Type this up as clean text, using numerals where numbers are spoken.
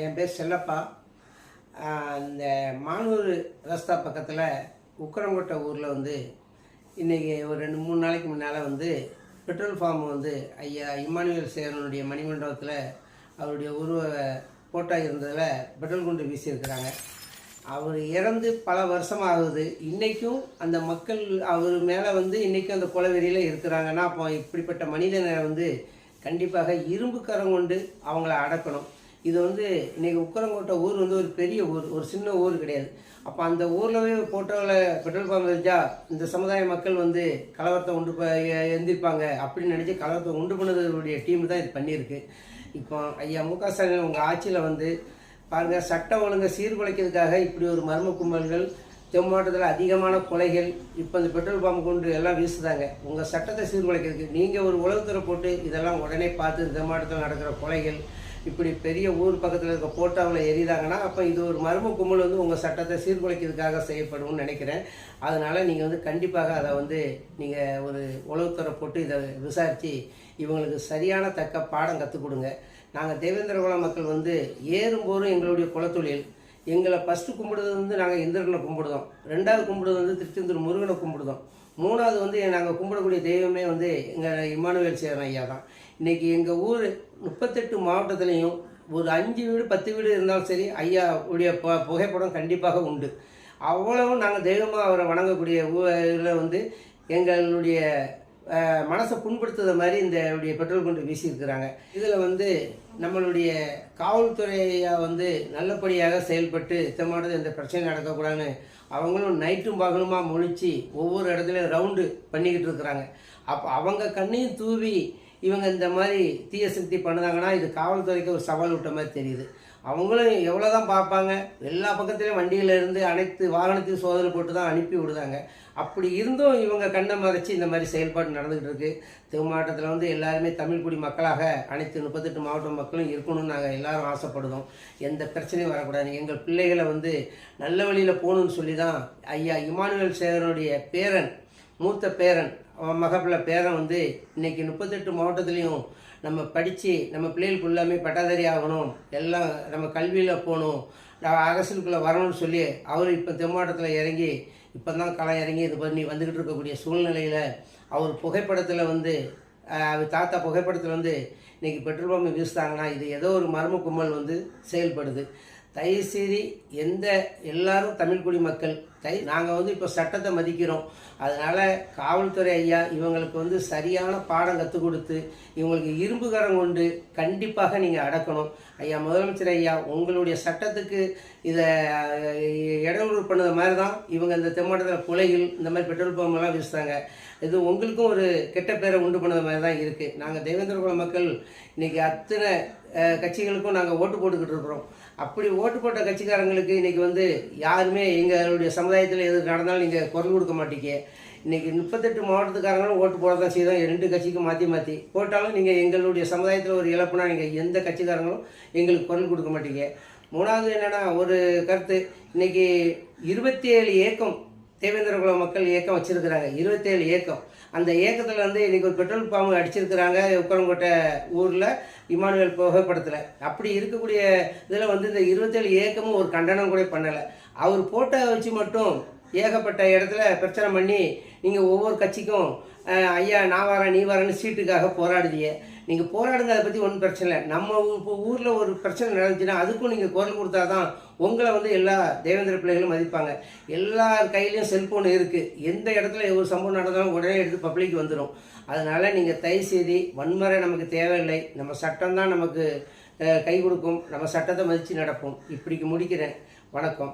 என் பேர் செல்லப்பா. இந்த மானூர் ரஸ்தா பக்கத்தில் உக்கரங்கோட்டை ஊரில் இன்றைக்கி ஒரு 2-3 நாளைக்கு முன்னால் பெட்ரோல் ஃபார்ம் ஐயா இம்மானுவேல் சேகரனுடைய மணிமண்டபத்தில் அவருடைய உருவ போட்டோ இருந்ததில் பெட்ரோல் குண்டு வீசியிருக்கிறாங்க. அவர் இறந்து பல வருஷமாக ஆகுது. இன்றைக்கும் அந்த மக்கள் அவர் மேலே இன்றைக்கும் அந்த கொலைவெறியில் இருக்கிறாங்கன்னா, அப்போ இப்படிப்பட்ட மனிதனை கண்டிப்பாக இரும்பு கரம் கொண்டு அவங்கள அடக்கணும். இது இன்றைக்கி உக்கரங்கோட்டை ஊர் ஒரு பெரிய ஊர், ஒரு சின்ன ஊர் கிடையாது. அப்போ அந்த ஊரில் போட்டோவில் பெட்ரோல் பம்ப் வச்சா இந்த சமுதாய மக்கள் கலவரத்தை எந்திருப்பாங்க அப்படின்னு நினச்சி கலவரத்தை உண்டு பண்ணதுடைய டீம் தான் இது பண்ணியிருக்கு. இப்போ ஐயா மு.க. ஸ்டாலின் உங்கள் ஆட்சியில் பாருங்கள், சட்டம் ஒழுங்கை சீர்குலைக்கிறதுக்காக இப்படி ஒரு மர்ம கும்பல்கள் தென் மாவட்டத்தில் அதிகமான கொலைகள் இப்போ இந்த பெட்ரோல் பம்ப் கொண்டு எல்லாம் வீசுதாங்க. உங்கள் சட்டத்தை சீர்குலைக்கிறதுக்கு நீங்கள் ஒரு உளவுத்துறை போட்டு இதெல்லாம் உடனே பார்த்து இந்த மாவட்டத்தில் நடக்கிற கொலைகள் இப்படி பெரிய ஊர் பக்கத்தில் இருக்க போட்டோவில் எரியுதாங்கன்னா, அப்போ இது ஒரு மர்ம கும்பல் உங்கள் சட்டத்தை சீர்குலைக்கிறதுக்காக செய்யப்படும்னு நினைக்கிறேன். அதனால் நீங்கள் கண்டிப்பாக அதை நீங்கள் ஒரு உளவுத்துறை போட்டு இதை விசாரித்து இவங்களுக்கு சரியான தக்க பாடம் கற்றுக் கொடுங்க. நாங்கள் தேவேந்திர குல மக்கள் ஏறும்போதும் எங்களுடைய குலத்தொழில் எங்களை ஃபஸ்ட்டு கும்பிடுறது நாங்கள் இந்திரனை கும்பிடுதோம். 2வது கும்பிடுறது திருச்செந்தூர் முருகனை கும்பிடுதோம். 3வது நாங்கள் கும்பிடக்கூடிய தெய்வமே எங்கள் இம்மானுவேல் சேகரன் ஐயா தான். இன்றைக்கி எங்கள் ஊர் 38 மாவட்டத்துலேயும் ஒரு 5 வீடு 10 வீடு இருந்தாலும் சரி ஐயா உடைய புகைப்படம் கண்டிப்பாக உண்டு. அவ்வளவும் நாங்கள் தெய்வமாக அவரை வணங்கக்கூடிய ஊரில் எங்களுடைய மனசை புண்படுத்துகிற மாதிரி இந்த பெட்ரோல் குண்டு வீசியிருக்கிறாங்க. இதில் நம்மளுடைய காவல்துறையா நல்லபடியாக செயல்பட்டு இத்தமானது இந்த பிரச்சனை நடக்கக்கூடாதுன்னு அவங்களும் நைட்டும் பகலுமா முழிச்சு ஒவ்வொரு இடத்துலையும் ரவுண்டு பண்ணிக்கிட்டு இருக்கிறாங்க. அப்போ அவங்க கண்ணையும் தூவி இவங்க இந்த மாதிரி தீய சக்தி பண்ணுதாங்கன்னா இது காவல்துறைக்கு ஒரு சவால் விட்ட மாதிரி தெரியுது. அவங்களும் எவ்வளோ தான் பார்ப்பாங்க, எல்லா பக்கத்துலேயும் வண்டியிலேருந்து அனைத்து வாகனத்தையும் சோதனை போட்டு தான் அனுப்பி விடுதாங்க. அப்படி இருந்தும் இவங்க கண்ணை மறைச்சி இந்த மாதிரி செயல்பாடு நடந்துக்கிட்டு இருக்குது. தென் மாவட்டத்தில் எல்லாருமே தமிழ் குடி மக்களாக அனைத்து 38 மாவட்ட மக்களும் இருக்கணும்னு நாங்கள் எல்லோரும் ஆசைப்படுதோம். எந்த பிரச்சனையும் வரக்கூடாது. எங்கள் பிள்ளைகளை நல்ல வழியில் போகணுன்னு சொல்லி தான் ஐயா இம்மானுவேல் சேகரனுடைய பேரன், மூத்த பேரன், மகப்பிள்ளை பேரன் இன்றைக்கி 38 மாவட்டத்துலேயும் நம்ம படித்து நம்ம பிள்ளைகளுக்கு எல்லாமே பட்டாதாரி ஆகணும், எல்லாம் நம்ம கல்வியில் போகணும், அரசியலுக்குள்ளே வரணும்னு சொல்லி அவர் இப்போ தென் மாவட்டத்தில் இறங்கி இப்போ தான் களம் இறங்கி இது பண்ணி வந்துக்கிட்டு இருக்கக்கூடிய சூழ்நிலையில் அவர் புகைப்படத்தில் அவர் தாத்தா புகைப்படத்தில் இன்றைக்கி பெட்ரோல் பம்பு வீசுதாங்கன்னா இது ஏதோ ஒரு மர்ம கும்பல் செயல்படுது. தயவுசெய்து எல்லாரும் தமிழ் குடி மக்கள் நாங்கள் இப்போ சட்டத்தை மதிக்கிறோம். அதனால் காவல்துறை ஐயா இவங்களுக்கு சரியான பாடம் கற்றுக் கொடுத்து இவங்களுக்கு இரும்பு கரம் கொண்டு கண்டிப்பாக நீங்கள் அடக்கணும். ஐயா முதலமைச்சர் ஐயா உங்களுடைய சட்டத்துக்கு இதை இடையூறு பண்ணது மாதிரி தான் இவங்க இந்த தெம்மாட்டத்தில் கொலைகள் இந்த மாதிரி பெட்ரோல் பம்பெல்லாம் வீசுகிறாங்க. இது உங்களுக்கும் ஒரு கெட்ட பேரை உண்டு பண்ணது மாதிரி தான் இருக்குது. நாங்கள் தேவேந்திர குல மக்கள் இன்றைக்கி அத்தனை கட்சிகளுக்கும் நாங்கள் ஓட்டு போட்டுக்கிட்டு இருக்கிறோம். அப்படி ஓட்டு போட்ட கட்சிக்காரங்களுக்கு இன்றைக்கி யாருமே எங்களுடைய சமுதாயத்தில் எது நடந்தாலும் நீங்கள் குரல் கொடுக்க மாட்டீங்க. இன்றைக்கி 38 மாவட்டத்துக்காரங்களும் ஓட்டு போட தான் செய்தோம். 2 கட்சிக்கும் மாற்றி போட்டாலும் நீங்கள் எங்களுடைய சமுதாயத்தில் ஒரு இழப்புனா நீங்கள் எந்த கட்சிக்காரங்களும் எங்களுக்கு குரல் கொடுக்க மாட்டீங்க. 3வது என்னென்னா ஒரு கருத்து, இன்றைக்கி 27 ஏக்கம் தேவேந்திர குல மக்கள் இயக்கம் வச்சுருக்கிறாங்க. 27 ஏக்கம். அந்த இயக்கத்தில் இன்றைக்கி ஒரு பெட்ரோல் பம்பு அடிச்சிருக்கிறாங்க உக்கரங்கோட்டை ஊரில் இம்மானுவேல் புகைப்படத்தில். அப்படி இருக்கக்கூடிய இதில் இந்த 27 ஏக்கமும் ஒரு கண்டனம் கூட பண்ணலை. அவர் போட்டோ வச்சு மட்டும் ஏகப்பட்ட இடத்துல பிரச்சனை பண்ணி நீங்கள் ஒவ்வொரு கட்சிக்கும் ஐயா நான் வரேன் நீ வரேன்னு சீட்டுக்காக போராடுதிய. நீங்கள் போராடுங்க, அதை பற்றி ஒன்றும் பிரச்சனை இல்லை. நம்ம இப்போ ஊரில் ஒரு பிரச்சனை நடந்துச்சுன்னா அதுக்கும் நீங்கள் குரல் கொடுத்தா தான் உங்களை எல்லா தேவேந்திர பிள்ளைகளும் மதிப்பாங்க. எல்லார் கையிலையும் செல்ஃபோன் இருக்குது. எந்த இடத்துல ஒரு சம்பவம் நடந்தாலும் உடனே எடுத்து பப்ளிக் வந்துடும். அதனால் நீங்கள் தயவுசெய்து வன்முறை நமக்கு தேவையில்லை. நம்ம சட்டம் தான் நமக்கு கை கொடுக்கும். நம்ம சட்டத்தை மதித்து நடப்போம். இப்படிக்கு முடிக்கிறேன். வணக்கம்.